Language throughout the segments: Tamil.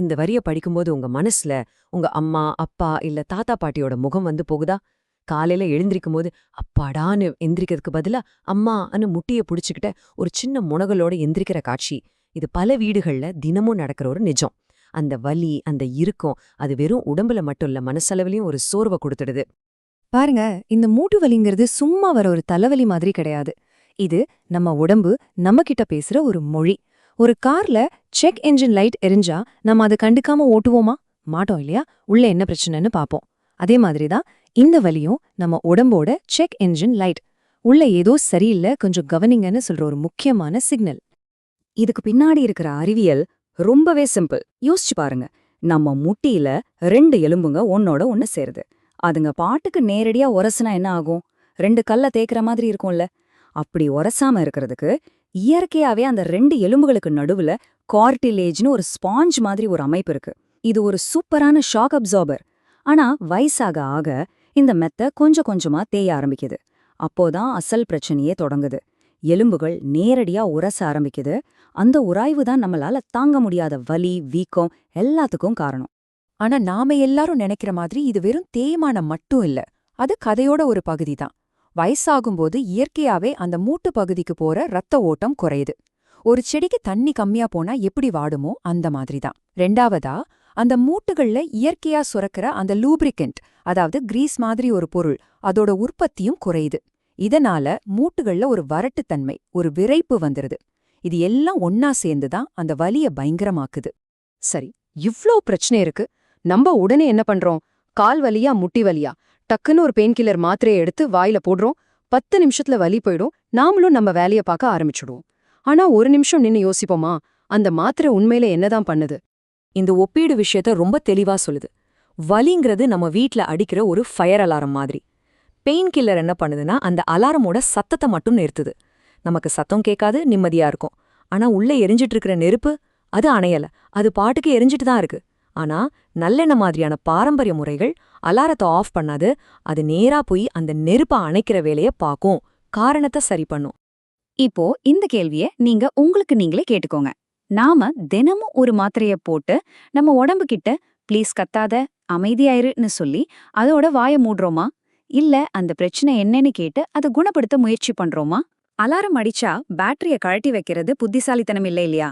இந்த வரிய படிக்கும்போது உங்க மனசுல உங்க அம்மா அப்பா இல்ல தாத்தா பாட்டியோட முகம் வந்து போகுதா? காலையில எழுந்திருக்கும் போது அப்பாடான்னு எந்திரிக்கிறதுக்கு பதிலா அம்மான்னு முட்டிய புடிச்சுக்கிட்ட ஒரு சின்ன முனகலோட எந்திரிக்கிற காட்சி. இது பல வீடுகள்ல தினமும் நடக்கிற ஒரு நிஜம். அந்த வலி அந்த இறுக்கம் அது வெறும் உடம்புல மட்டும் இல்ல மனசளவுலயும் ஒரு சோர்வை கொடுத்துடுது. பாருங்க, இந்த மூட்டு வலிங்கிறது சும்மா வர ஒரு தலைவலி மாதிரி கிடையாது. இது நம்ம உடம்பு நம்ம கிட்ட பேசுற ஒரு மொழி. ஒரு கார்ல செக் என்ஜின் லைட் எரிஞ்சா நம்ம அதை கண்டுக்காம ஓட்டுவோமா? மாட்டோம் இல்லையா? உள்ள என்ன பிரச்சனைன்னு பாப்போம். அதே மாதிரிதான் இந்த வலியும் நம்ம உடம்போட செக் என்ஜின் லைட். உள்ள ஏதோ சரியில்லை, கொஞ்சம் கவனிங்கன்னு சொல்ற ஒரு முக்கியமான சிக்னல். இதுக்கு பின்னாடி இருக்கிற அறிவியல் ரொம்பவே சிம்பிள். யோசிச்சு பாருங்க. நம்ம முட்டியில 2 எலும்புங்க ஒன்னோட ஒன்னு சேருது. அதுங்க பாட்டுக்கு நேரடியா உரசுனா என்ன ஆகும்? 2 கல்ல தேய்க்கிற மாதிரி இருக்கும்ல. அப்படி உரசாம இருக்கிறதுக்கு இயற்கையாவே அந்த 2 எலும்புகளுக்கு நடுவுல கார்டிலேஜ்னு ஒரு ஸ்பாஞ்ச் மாதிரி ஒரு அமைப்பு இருக்கு. இது ஒரு சூப்பரான ஷாக் அப்சார்பர். ஆனா வயசாக ஆக இந்த மெத்த கொஞ்சம் கொஞ்சமா தேய ஆரம்பிக்குது. அப்போதான் அசல் பிரச்சனையே தொடங்குது. எலும்புகள் நேரடியா உரச ஆரம்பிக்குது. அந்த உராய்வு தான் நம்மளால தாங்க முடியாத வலி வீக்கம் எல்லாத்துக்கும் காரணம். ஆனா நாம எல்லாரும் நினைக்கிற மாதிரி இது வெறும் தேய்மானம் மட்டும் இல்ல. அது கதையோட ஒரு பகுதி தான். வயசாகும்போது இயற்கையாவே அந்த மூட்டு பகுதிக்கு போற ரத்த ஓட்டம் குறையுது. ஒரு செடிக்கு தண்ணி கம்மியா போனா எப்படி வாடுமோ அந்த மாதிரி தான். ரெண்டாவதா, அந்த மூட்டுகள்ல இயற்கையா சுரக்கிற அந்த லூப்ரிகன்ட், அதாவது கிரீஸ் மாதிரி ஒரு பொருள், அதோட உற்பத்தியும் குறையுது. இதனால மூட்டுகள்ல ஒரு வறட்டுத்தன்மை, ஒரு விரைப்பு வந்துருது. இது எல்லாம் ஒன்னா சேர்ந்துதான் அந்த வலிய பயங்கரமாக்குது. சரி, இவ்ளோ பிரச்சனை இருக்கு. நம்ம உடனே என்ன பண்றோம்? கால் வலியா முட்டி வலியா டக்குன்னு ஒரு பெயின் கில்லர் மாத்திரையை எடுத்து வாயில போடுறோம். 10 நிமிஷத்துல வலி போயிடும். நாமளும் நம்ம வேலைய பார்க்க ஆரம்பிச்சுடுவோம். ஆனா ஒரு நிமிஷம் நின்னு யோசிப்போமா, அந்த மாத்திரை உண்மையில என்னதான் பண்ணுது? இந்த ஒப்பீடு விஷயத்த ரொம்ப தெளிவா சொல்லுது. வலிங்கிறது நம்ம வீட்ல அடிக்கிற ஒரு ஃபயர் அலாரம் மாதிரி. பெயின் கில்லர் என்ன பண்ணுதுன்னா அந்த அலாரமோட சத்தத்தை மட்டும் நிறுத்துது. நமக்கு சத்தம் கேட்காது, நிம்மதியா இருக்கும். ஆனா உள்ள எரிஞ்சிட்டு இருக்கிற நெருப்பு அது அணையல. அது பாட்டுக்கு எரிஞ்சிட்டு தான் இருக்கு. ஆனா நல்லெண்ணெய் மாதிரியான பாரம்பரிய முறைகள் அலாரத்தை ஆஃப் பண்ணாது. அது நேரா போய் அந்த நெருப்ப அணைக்கிற வேலைய பார்க்கும், காரணத்தை சரி பண்ணும். இப்போ இந்த கேள்விய நீங்க உங்களுக்கு நீங்களே கேட்டுக்கோங்க. நாம தினமும் ஒரு மாத்திரைய போட்டு நம்ம உடம்பு கிட்ட ப்ளீஸ் கத்தாத, அமைதியாயிருன்னு சொல்லி அதோட வாய மூடுறோமா? இல்ல அந்த பிரச்சனை என்னன்னு கேட்டு அதை குணப்படுத்த முயற்சி பண்றோமா? அலாரம் அடிச்சா பேட்டரிய கழட்டி வைக்கிறது புத்திசாலித்தனம் இல்ல இல்லையா?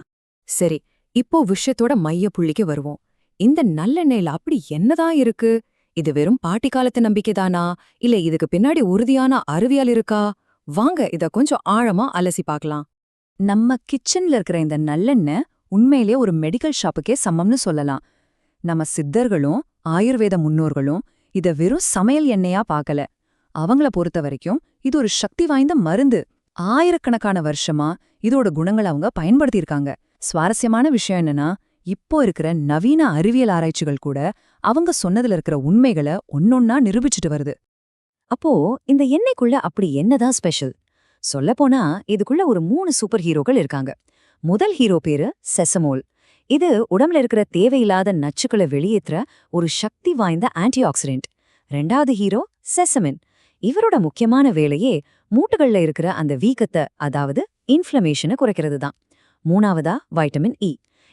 சரி, இப்போ விஷயத்தோட மைய புள்ளிக்கு வருவோம். இந்த நல்லெண்ணெயில அப்படி என்னதான் இருக்கு? இது வெறும் பாட்டி காலத்து நம்பிக்கைதானா, இல்ல இதுக்கு பின்னாடி உறுதியான அறிவியல் இருக்கா? வாங்க இத கொஞ்சம் ஆழமா அலசி பார்க்கலாம். நம்ம கிச்சன்ல இருக்கிற இந்த நல்லெண்ணெய் உண்மையிலேயே ஒரு மெடிக்கல் ஷாப்புக்கே சமம்னு சொல்லலாம். நம்ம சித்தர்களும் ஆயுர்வேத முன்னோர்களும் இத வெறும் சமையல் எண்ணெயா பார்க்கல. அவங்கள பொறுத்த வரைக்கும் இது ஒரு சக்தி வாய்ந்த மருந்து. ஆயிரக்கணக்கான வருஷமா இதோட குணங்களை அவங்க பயன்படுத்தியிருக்காங்க. சுவாரஸ்யமான விஷயம் என்னன்னா, இப்போ இருக்கிற நவீன அறிவியல் ஆராய்ச்சிகள் கூட அவங்க சொன்னதுல இருக்கிற உண்மைகளை ஒன்னொன்னா நிரூபிச்சுட்டு வருது. அப்போ இந்த எண்ணெய்க்குள்ள அப்படி என்னதான் ஸ்பெஷல்? சொல்லப்போனா இதுக்குள்ள ஒரு 3 சூப்பர் ஹீரோக்கள் இருக்காங்க. முதல் ஹீரோ பேரு செசமோல். இது உடம்புல இருக்கிற தேவையில்லாத நச்சுக்களை வெளியேற்ற ஒரு சக்தி வாய்ந்த ஆன்டி ஆக்சிடென்ட். 2வது ஹீரோ செசமின். இவரோட முக்கியமான வேலையே மூட்டுகள்ல இருக்கிற அந்த வீக்கத்தை, அதாவது இன்ஃப்ளமேஷனை குறைக்கிறது தான். 3வதா வைட்டமின் இ.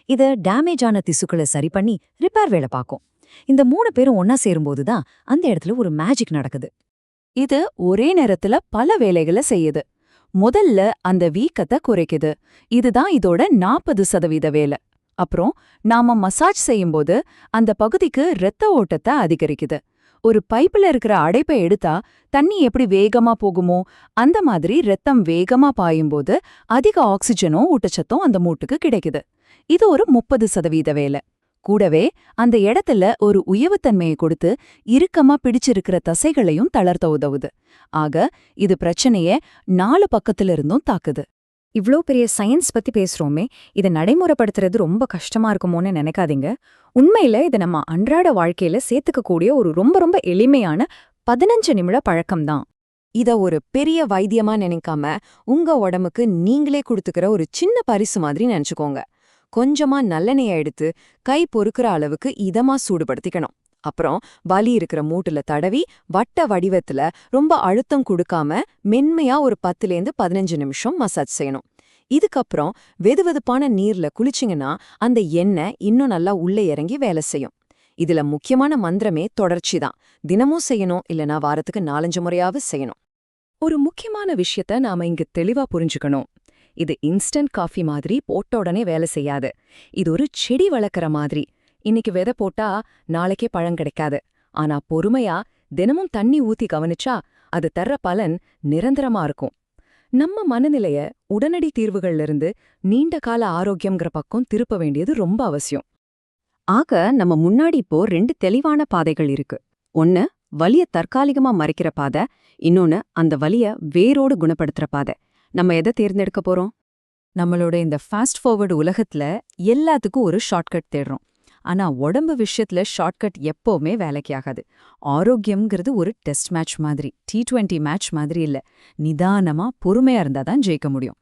இது டேமேஜ் ஆன திசுக்களை சரி பண்ணி ரிப்பேர் வேலை பார்க்கும். இந்த 3 பேரும் ஒன்னா சேரும்போது தான் அந்த இடத்துல ஒரு மேஜிக் நடக்குது. இது ஒரே நேரத்துல பல வேலைகளை செய்யுது. முதல்ல அந்த வீக்கத்தை குறைக்குது. இதுதான் இதோட 40% வேலை. அப்புறம் நாம மசாஜ் செய்யும்போது அந்த பகுதிக்கு இரத்த ஓட்டத்தை அதிகரிக்குது. ஒரு பைப்புல இருக்கிற அடைப்பை எடுத்தா தண்ணி எப்படி வேகமா போகுமோ அந்த மாதிரி ரத்தம் வேகமா பாயும்போது அதிக ஆக்சிஜனும் ஊட்டச்சத்தும் அந்த மூட்டுக்கு கிடைக்குது. இது ஒரு 30% வேலை. கூடவே அந்த இடத்துல ஒரு உயவுத்தன்மையை கொடுத்து இறுக்கமா பிடிச்சிருக்கிற தசைகளையும் தளர்த்த உதவுது. ஆக இது பிரச்சனைய 4 பக்கத்துல இருந்தும் தாக்குது. இவ்ளோ பெரிய சயின்ஸ் பத்தி பேசுறோமே, இதை நடைமுறைப்படுத்துறது ரொம்ப கஷ்டமா இருக்குமோன்னு நினைக்காதீங்க. உண்மையில இதை நம்ம அன்றாட வாழ்க்கையில சேர்த்துக்கக்கூடிய ஒரு ரொம்ப ரொம்ப எளிமையான 15 நிமிட பழக்கம்தான். இத ஒரு பெரிய வைத்தியமா நினைக்காம உங்க உடம்புக்கு நீங்களே கொடுத்துக்கிற ஒரு சின்ன பரிசு மாதிரி நினைச்சுக்கோங்க. கொஞ்சமா நல்லெண்ணெய எடுத்து கை பொறுக்கிற அளவுக்கு இதமா சூடுபடுத்திக்கணும். அப்புறம் வலி இருக்கிற மூட்டுல தடவி வட்ட வடிவத்துல ரொம்ப அழுத்தம் கொடுக்காம மென்மையா ஒரு 10லேருந்து 15 நிமிஷம் மசாஜ் செய்யணும். இதுக்கப்புறம் வெதுவெதுப்பான நீர்ல குளிச்சிங்கன்னா அந்த எண்ணெய் இன்னும் நல்லா உள்ளே இறங்கி வேலை செய்யும். இதுல முக்கியமான மந்திரமே தொடர்ச்சி தான். தினமும் செய்யணும், இல்லனா வாரத்துக்கு 4-5 முறையாவது செய்யணும். ஒரு முக்கியமான விஷயத்த நாம இங்க தெளிவா புரிஞ்சுக்கணும். இது இன்ஸ்டன்ட் காஃபி மாதிரி போட்ட உடனே வேலை செய்யாது. இது ஒரு செடி வளர்க்குற மாதிரி. இன்னைக்கு விதை போட்டா நாளைக்கே பழம் கிடைக்காது. ஆனா பொறுமையா தினமும் தண்ணி ஊத்தி கவனிச்சா அது தர்ற பலன் நிரந்தரமா இருக்கும். நம்ம மனநிலைய உடனடி தீர்வுகள்ல இருந்து நீண்ட கால ஆரோக்கியம்ங்கிற பக்கம் திருப்ப வேண்டியது ரொம்ப அவசியம். ஆக நம்ம முன்னாடி இப்போ 2 தெளிவான பாதைகள் இருக்கு. ஒன்னு வலிய தற்காலிகமா மறைக்கிற பாதை, இன்னொன்னு அந்த வலிய வேரோடு குணப்படுத்துற பாதை. நம்ம எதை தேர்ந்தெடுக்க போறோம்? நம்மளோட இந்த ஃபாஸ்ட் ஃபார்வர்டு உலகத்துல எல்லாத்துக்கும் ஒரு ஷார்ட்கட் தேடுறோம். ஆனா உடம்பு விஷயத்துல ஷார்ட்கட் எப்பவுமே வேலைக்கு ஆகாது. ஆரோக்கியம்ங்கிறது ஒரு டெஸ்ட் மேட்ச் மாதிரி, T20 மேட்ச் மாதிரி இல்ல. நிதானமா பொறுமையா இருந்தா தான் ஜெயிக்க முடியும்.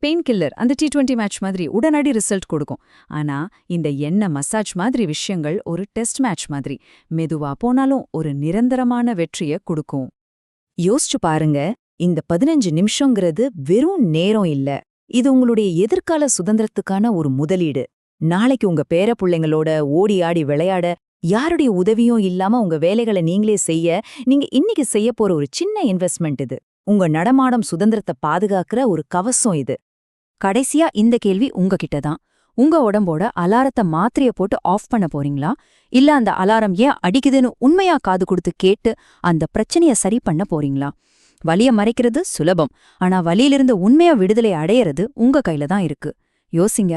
பெயின் கில்லர் அந்த T20 மேட்ச் மாதிரி உடனடி ரிசல்ட் கொடுக்கும். ஆனா இந்த எண்ணெய் மசாஜ் மாதிரி விஷயங்கள் ஒரு டெஸ்ட் மேட்ச் மாதிரி, மெதுவா போனாலும் ஒரு நிரந்தரமான வெற்றிய கொடுக்கும். யோசிச்சு பாருங்க, இந்த 15 நிமிஷங்கிறது வெறும் நேரம் இல்ல. இது உங்களுடைய எதிர்கால சுதந்திரத்துக்கான ஒரு முதலீடு. நாளைக்கு உங்க பேர புள்ளைங்களோட ஓடி ஆடி விளையாட யாருடைய உதவியும் இல்லாம உங்க வேலைகளை நீங்களே செய்ய நீங்க இன்னைக்கு செய்ய போற ஒரு சின்ன இன்வெஸ்ட்மெண்ட் இது. உங்க நடமாடும் சுதந்திரத்தை பாதுகாக்கிற ஒரு கவசம் இது. கடைசியா இந்த கேள்வி உங்ககிட்ட தான். உங்க உடம்போட அலாரத்தை மாத்திரைய போட்டு ஆஃப் பண்ண போறீங்களா? இல்ல அந்த அலாரம் ஏன் அடிக்குதுன்னு உண்மையா காது கொடுத்து கேட்டு அந்த பிரச்சனைய சரி பண்ண போறீங்களா? வலிய மறைக்கிறது சுலபம். ஆனா வலியிலிருந்து உண்மையா விடுதலை அடையறது உங்க கையில தான் இருக்கு. யோசிங்க.